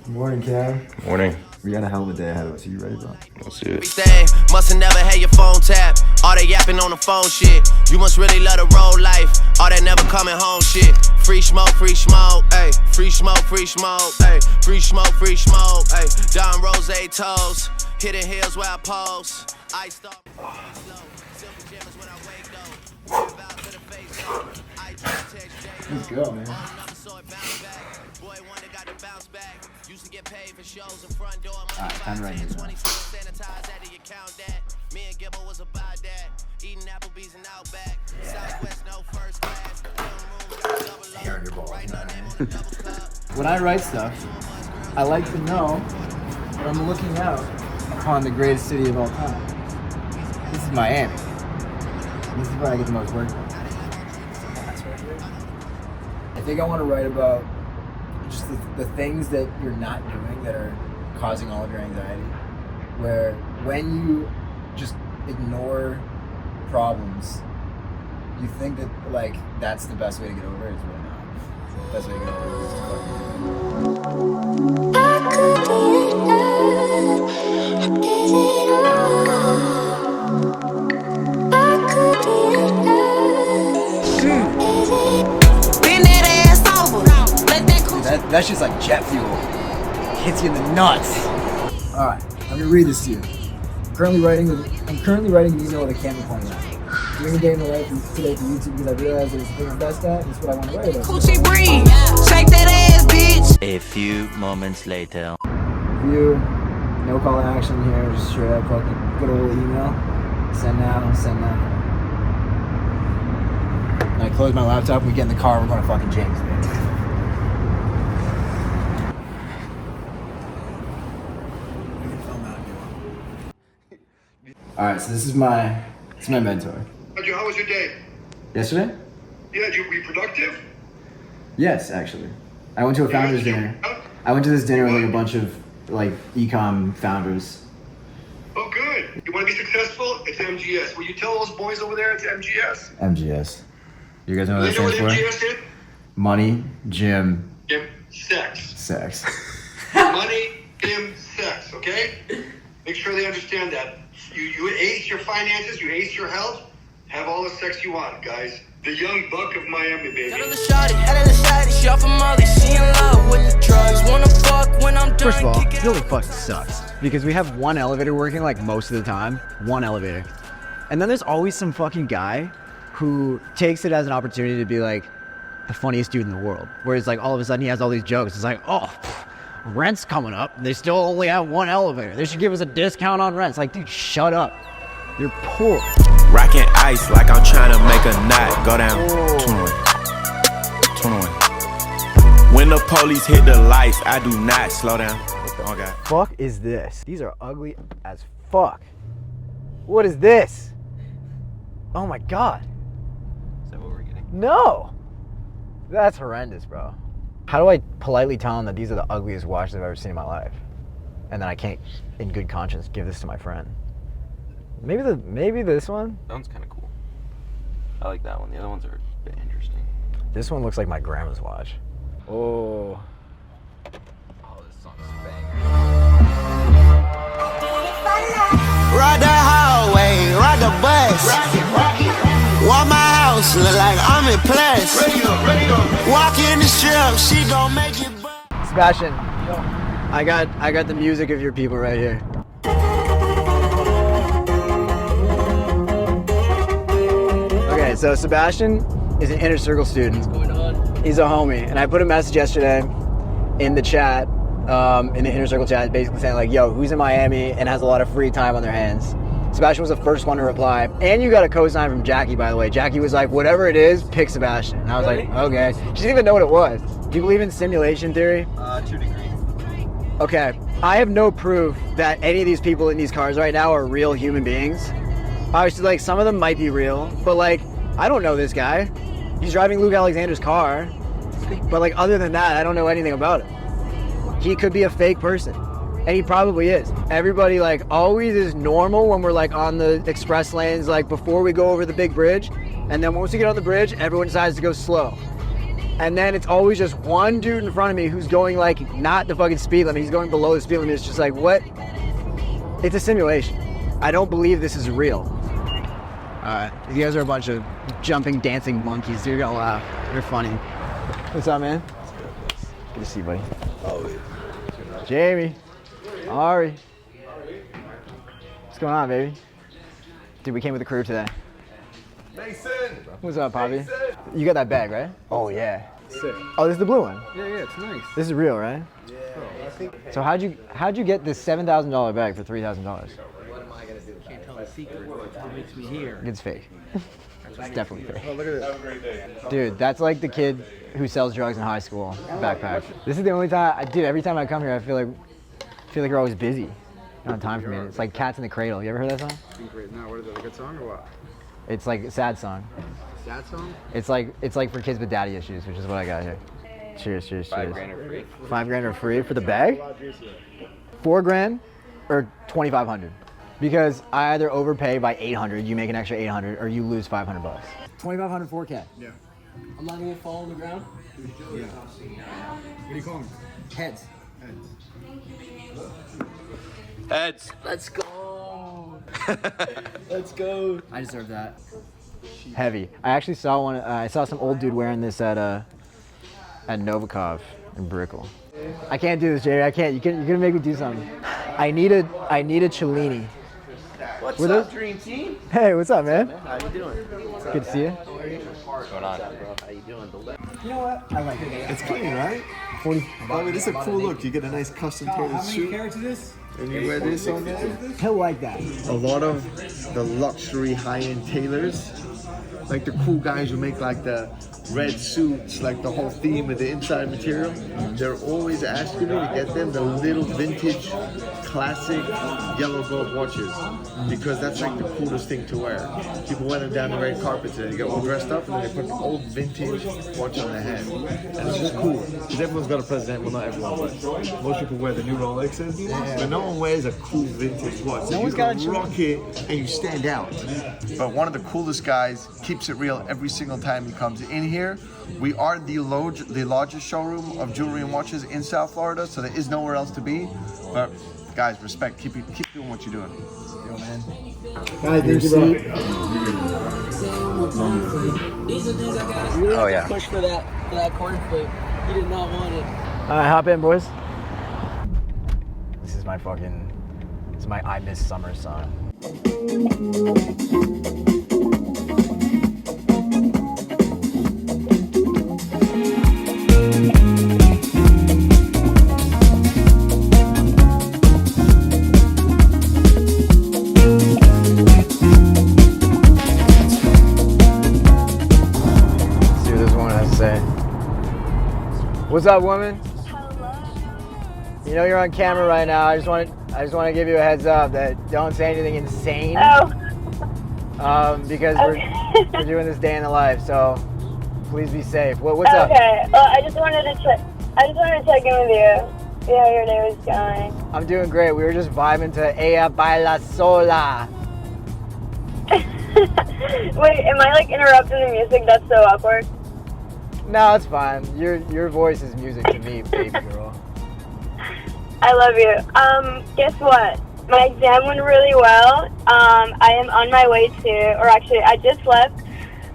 Morning, Cam. Morning. We got a hell of a day ahead of us. Are you ready, bro? Let's do it. Must've never had your phone tap. All that yapping on the phone shit. You must really love the road life. All that never coming home shit. Free smoke, ayy. Free smoke, ayy. Free smoke, ayy. Don Rose toes. Hidden hills where I pose. I start Let's go, man. Alright, time to write this down. Hair in your balls, you know what I mean? When I write stuff, I like to know that I'm looking out upon the greatest city of all time. This is Miami. This is where I get the most work done. I think I want to write about just the things that you're not doing that are causing all of your anxiety. Where when you just ignore problems, you think that like that's the best way to get over it. It's really not. The best way to get over it is just That's just like jet fuel. Hits you in the nuts. Alright, I'm gonna read this to you. I'm currently writing an email with a camera pointing at me. Doing a day in the life today for YouTube because I realized that it's the thing I'm best at and it's what I want to write about. Coochie breathe. Shake that ass, bitch. A few moments later. Review, no call to action here, just straight up fucking good old email. Send now, send now. And I close my laptop and we get in the car, we're going to fucking James, man. Alright, so this is my mentor. How was your day? Yesterday? Yeah, did you be productive? Yes, actually. I went to a founders dinner. I went to this dinner with like a bunch of like e-com founders. Oh, good. You want to be successful? It's MGS. Will you tell those boys over there it's MGS? MGS. You guys know what that You know stands what for? MGS is? Money, gym, Sex. sex. Money, gym, sex, okay? Make sure they understand that. You ace your finances, you ace your health, have all the sex you want, guys. The young buck of Miami, baby. First of all, it really fucking sucks because we have one elevator working like most of the time, one elevator. And then there's always some fucking guy who takes it as an opportunity to be like the funniest dude in the world. Whereas like all of a sudden he has all these jokes. It's like, oh, rent's coming up. They still only have one elevator. They should give us a discount on rent. It's like, dude, shut up. You're poor. Rocking ice like I'm trying to make a knot go down. 21. When the police hit the lights, I do not slow down. Oh God. Fuck is this? These are ugly as fuck. What is this? Oh my God. Is that what we're getting? No. That's horrendous, bro. How do I politely tell them that these are the ugliest watches I've ever seen in my life? And then I can't, in good conscience, give this to my friend. Maybe this one? That one's kind of cool. I like that one. The other ones are a bit interesting. This one looks like my grandma's watch. Oh. Oh, this song's a banger. Ride the hallway, ride the bus. Walk my house, look like I'm in place. Walk in the strip, she gon' make it buzz. Sebastian, I got the music of your people right here. Okay, so Sebastian is an Inner Circle student. What's going on? He's a homie, and I put a message yesterday in the chat, in the Inner Circle chat, basically saying like, yo, who's in Miami and has a lot of free time on their hands? Sebastian was the first one to reply, and you got a cosign from Jackie, by the way. Jackie was like, whatever it is, pick Sebastian. And I was like, okay. She didn't even know what it was. Do you believe in simulation theory? To a degree. Okay, I have no proof that any of these people in these cars right now are real human beings. Obviously, like, some of them might be real, but like, I don't know this guy. He's driving Luke Alexander's car, but like, other than that, I don't know anything about it. He could be a fake person. And he probably is. Everybody like always is normal when we're like on the express lanes, like before we go over the big bridge. And then once we get on the bridge, everyone decides to go slow. And then it's always just one dude in front of me who's going like not the fucking speed limit. He's going below the speed limit. It's just like, what? It's a simulation. I don't believe this is real. Alright, you guys are a bunch of jumping, dancing monkeys. You're gonna laugh. You're funny. What's up, man? Good to see you, buddy. Jamie. Ari. What's going on, baby? Dude, we came with the crew today. Mason! What's up, Poppy? Mason! You got that bag, right? Oh, yeah. Sick. Oh, this is the blue one? Yeah, it's nice. This is real, right? Yeah. So how'd you get this $7,000 bag for $3,000? What am I gonna do? Can't tell the secret. What makes me here? It's fake. It's definitely fake. Oh, look at this. Have a great day. Dude, that's like the kid who sells drugs in high school. Backpack. This is the only time, dude, every time I come here, I feel like you're always busy. You don't have time for me. It's like Cats in the Cradle. You ever heard that song? No, what is it? A good song or what? It's like a sad song. Sad song? It's like for kids with daddy issues, which is what I got here. Cheers, cheers, cheers. $5,000 or free. $5,000 or free for the bag? $4,000 or $2,500. Because I either overpay by $800, you make an extra $800, or you lose $500. $2,500 4K. Yeah. I'm letting it fall on the ground. Yeah. What do you call them? Heads. Heads. Let's go. Let's go. I deserve that. Heavy. I actually saw one. I saw some old dude wearing this at Novikov in Brickell. I can't do this, Jerry. I can't. You're gonna make me do something. I need a Cellini. What's Were up, those- Dream Team? Hey, what's up, man? How you doing? Good to see you. What's going on? How you doing? You know what? I like it. It's clean, right? 40. Bobby, this is a cool look. You get a nice custom tailored suit. Carrots is this? And you wear this on there. He'll like that. A lot of the luxury high-end tailors, like the cool guys who make like the red suits, like the whole theme of the inside material, they're always asking me to get them the little vintage classic yellow gold watches, because that's like the coolest thing to wear. People wear them down the red carpet today. They get all dressed up and then they put the old vintage watch on their head. And it's just cool, because everyone's got a present. Well, not everyone, but most people wear the new Rolexes, but no one wears a cool vintage watch. So you can rock it and you stand out. But one of the coolest guys keeps it real every single time he comes in here. We are the largest showroom of jewelry and watches in South Florida, so there is nowhere else to be. But guys, respect. Keep doing what you're doing. Yo, man. Guys, thank you, bro. Oh yeah. Push for that corn flip. He did not want it. All right, hop in, boys. This is my I Miss Summer song. What's up, woman? Hello. You know you're on camera right now. I just want to give you a heads up that don't say anything insane. Oh. Because we're doing this day in the life, so please be safe. What's up? Okay. Well, I just wanted to check in with you. See how your day was going. I'm doing great. We were just vibing to Ella Baila Sola. Wait, am I like interrupting the music? That's so awkward. No, it's fine. Your voice is music to me, baby girl. I love you. Guess what? My exam went really well. I am on my way to, or actually, I just left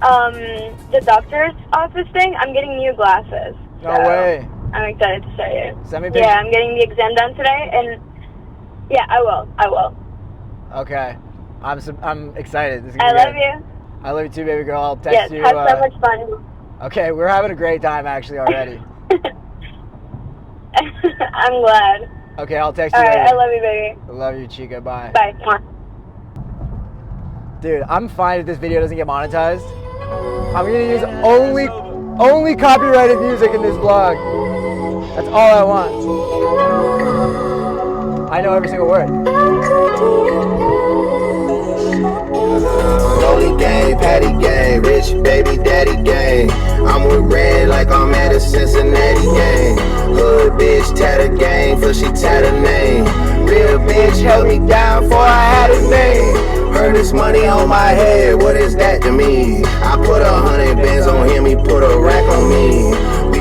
the doctor's office thing. I'm getting new glasses. No way. I'm excited to show you. Send me pictures. Yeah, I'm getting the exam done today, and yeah, I will. Okay. I'm excited. This is I gonna be love good. you. I love you too, baby girl. I'll text Yes, you. have so much fun. Okay, we're having a great time actually already. I'm glad. Okay, I'll text you All right, later. I love you, baby. I love you, Chica. Bye. Bye. Mwah. Dude, I'm fine if this video doesn't get monetized. I'm gonna use only copyrighted music in this vlog. That's all I want. I know every single word. Rolling gang, patty gang, rich baby daddy gang. I'm with red like I'm at a Cincinnati gang. Hood bitch tatter gang, for she tatter name. Real bitch held me down before I had a name. Heard this money on my head, what is that to me? I put 100 bands on him, he put a rack on me.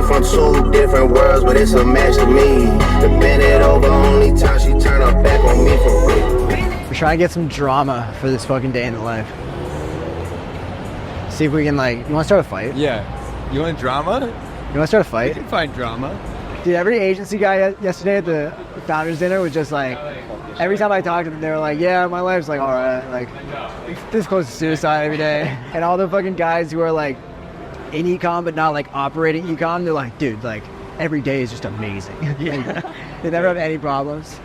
from two different worlds, but it's a match to me. The bend it over, only time she turn her back on me for real. We're trying to get some drama for this fucking day in the life. See if we can, like, you want to start a fight? Yeah. You want drama? You want to start a You fight? can find drama. Dude, every agency guy yesterday at the founders dinner was just like, every time I talked to them, they were like, yeah, my life's like, all right, like, this close to suicide every day. And all the fucking guys who are like in ecom but not like operating ecom, they're like, dude, like, every day is just amazing. They never have any problems.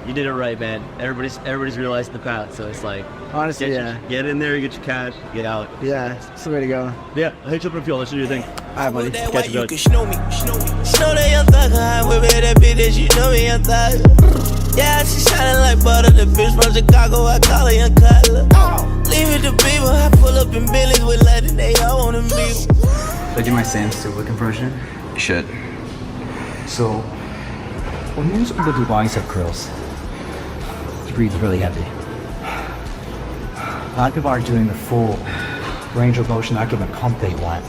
You did it right, man. Everybody's realizing the path, so it's like, Honestly, get in there, you get your cash, get out. Yeah, it's the way to go. Yeah, I hate you up your let's do your thing. All right, buddy. Catch you, good. Snow that young thug, I whip it that bitch that you know me, young thug. Yeah, she shining like butter, the bitch from Chicago, I call her young Cutler. Leave it to people, I pull up in Billy's with Latin, they all wanna meet. Should I do my Sam Stewart impression? You should. So, when most people do bicep curls, you breathe really heavy. A lot of people aren't doing the full range of motion, not giving the pump they want.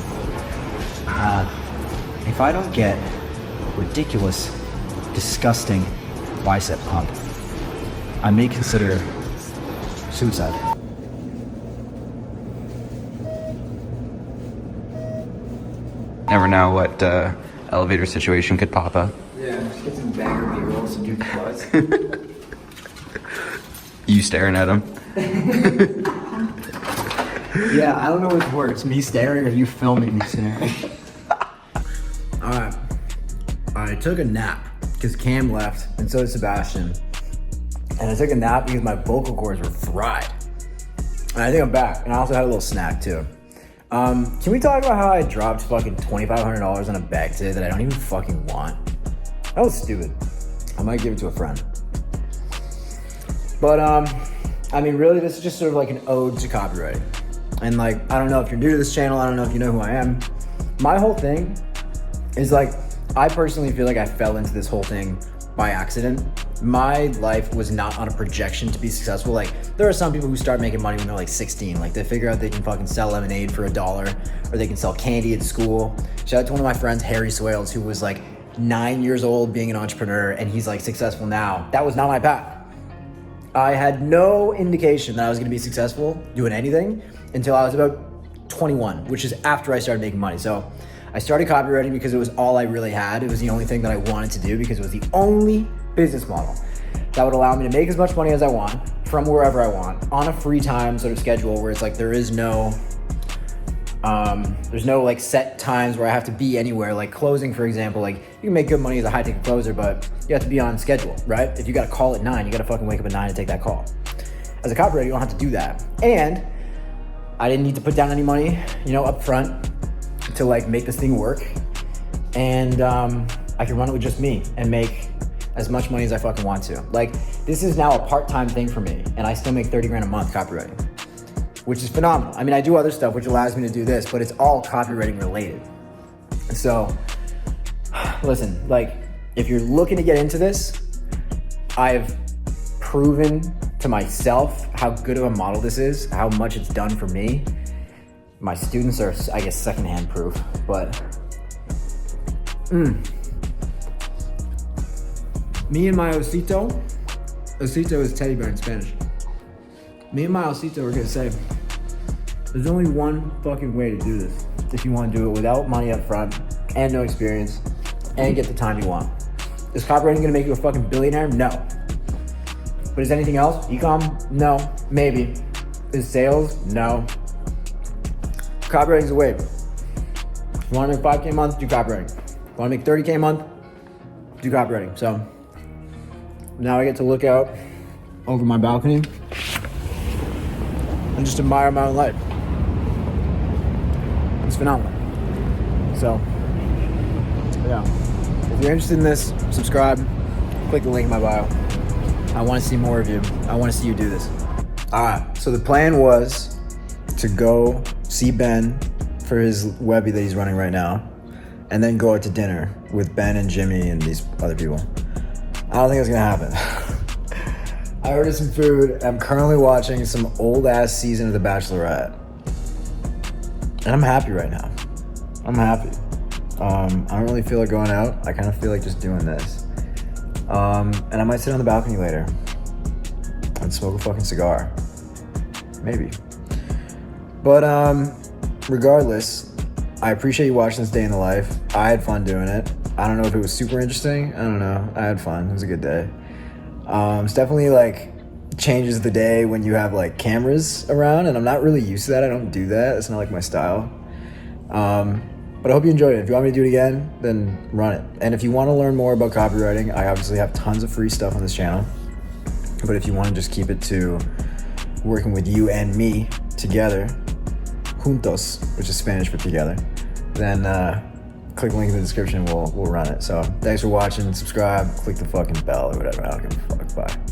If I don't get ridiculous, disgusting bicep pump, I may consider suicide. Never know what elevator situation could pop up. Yeah, just get some banger B-roll, some dude flies. You staring at him. Yeah, I don't know which works, me staring or you filming me staring. Alright. I took a nap because Cam left and so did Sebastian. And I took a nap because my vocal cords were fried. And I think I'm back. And I also had a little snack too. Can we talk about how I dropped fucking $2,500 on a bag today that I don't even fucking want? That was stupid. I might give it to a friend. But I mean, really, this is just sort of like an ode to copywriting. And like, I don't know if you're new to this channel, I don't know if you know who I am. My whole thing is like, I personally feel like I fell into this whole thing by accident. My life was not on a projection to be successful. Like, there are some people who start making money when they're like 16. Like, they figure out they can fucking sell lemonade for $1, or they can sell candy at school. Shout out to one of my friends, Harry Swales, who was like 9 years old being an entrepreneur, and he's like successful now. That was not my path. I had no indication that I was gonna be successful doing anything until I was about 21, which is after I started making money. So I started copywriting because it was all I really had. It was the only thing that I wanted to do because it was the only business model that would allow me to make as much money as I want from wherever I want on a free time sort of schedule where it's like there's no like set times where I have to be anywhere. Like closing, for example, like you can make good money as a high ticket closer, but you have to be on schedule, right? If you got a call at 9, you got to fucking wake up at 9 to take that call. As a copywriter, you don't have to do that. And I didn't need to put down any money, up front to like make this thing work. And I can run it with just me and make as much money as I fucking want to. Like, this is now a part-time thing for me, and I still make 30 grand a month copywriting, which is phenomenal. I mean, I do other stuff which allows me to do this, but it's all copywriting related. So, listen, like, if you're looking to get into this, I've proven to myself how good of a model this is, how much it's done for me. My students are, I guess, secondhand proof, but me and my osito is teddy bear in Spanish. Me and my osito are gonna say, there's only one fucking way to do this if you want to do it without money up front and no experience and get the time you want. Is copywriting gonna make you a fucking billionaire? No. But is anything else? Ecom? No. Maybe. Is sales? No. Copywriting's the way. If you want to make 5K a month, do copywriting. If you want to make 30K a month, do copywriting. So now I get to look out over my balcony and just admire my own life. It's phenomenal. So, yeah. If you're interested in this, subscribe, click the link in my bio. I want to see more of you. I want to see you do this. All right, so the plan was to go see Ben for his Webby that he's running right now, and then go out to dinner with Ben and Jimmy and these other people. I don't think it's gonna happen. I ordered some food. I'm currently watching some old ass season of The Bachelorette. And I'm happy right now. I'm happy. I don't really feel like going out. I kind of feel like just doing this. And I might sit on the balcony later and smoke a fucking cigar. Maybe. But regardless, I appreciate you watching this day in the life. I had fun doing it. I don't know if it was super interesting. I don't know. I had fun. It was a good day. It's definitely like changes the day when you have like cameras around, and I'm not really used to that. I don't do that. It's not like my style. But I hope you enjoyed it. If you want me to do it again, then run it. And if you want to learn more about copywriting, I obviously have tons of free stuff on this channel. But if you want to just keep it to working with you and me together, juntos, which is Spanish for together, then click the link in the description. We'll run it. So thanks for watching. Subscribe. Click the fucking bell or whatever. I don't give a fuck. Bye.